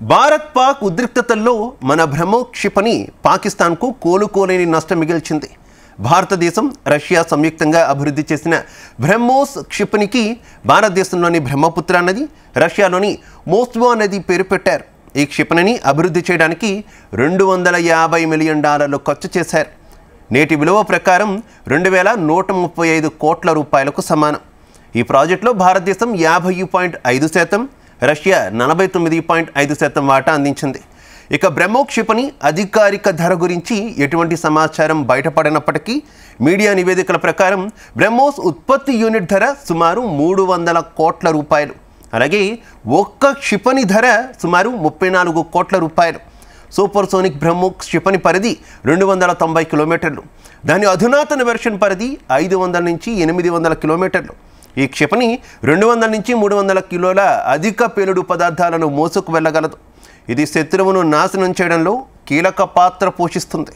భారత్ పాక్ ఉద్రిక్తతల్లో మన బ్రహ్మోస్ క్షిపణి పాకిస్తాన్కు కోలుకోలేని నష్టం మిగిల్చింది. భారతదేశం, రష్యా సంయుక్తంగా అభివృద్ధి చేసిన బ్రహ్మోస్ క్షిపణికి భారతదేశంలోని బ్రహ్మపుత్ర నది, రష్యాలోని మోస్క్వా నది పేరు పెట్టారు. ఈ క్షిపణిని అభివృద్ధి చేయడానికి $250 మిలియన్ ఖర్చు చేశారు. నేటి విలువ ప్రకారం 2135 కోట్ల రూపాయలకు సమానం. ఈ ప్రాజెక్టులో భారతదేశం 50.5%, రష్యా 49.5% వాటా అందించింది. ఇక బ్రహ్మోస్ క్షిపణి అధికారిక ధర గురించి ఎటువంటి సమాచారం బయటపడినప్పటికీ మీడియా నివేదికల ప్రకారం బ్రహ్మోస్ ఉత్పత్తి యూనిట్ ధర సుమారు 300 కోట్ల రూపాయలు. అలాగే ఒక్క క్షిపణి ధర సుమారు 34 కోట్ల రూపాయలు. సూపర్సోనిక్ బ్రహ్మోస్ క్షిపణి పరిధి 290 కిలోమీటర్లు. దాని అధునాతన వెర్షన్ పరిధి 500 నుంచి 800 కిలోమీటర్లు. ఈ క్షిపణి 200 నుంచి 300 కిలోల అధిక పేలుడు పదార్థాలను మోసుకు వెళ్ళగలదు. ఇది శత్రువును నాశనం చేయడంలో కీలక పాత్ర పోషిస్తుంది.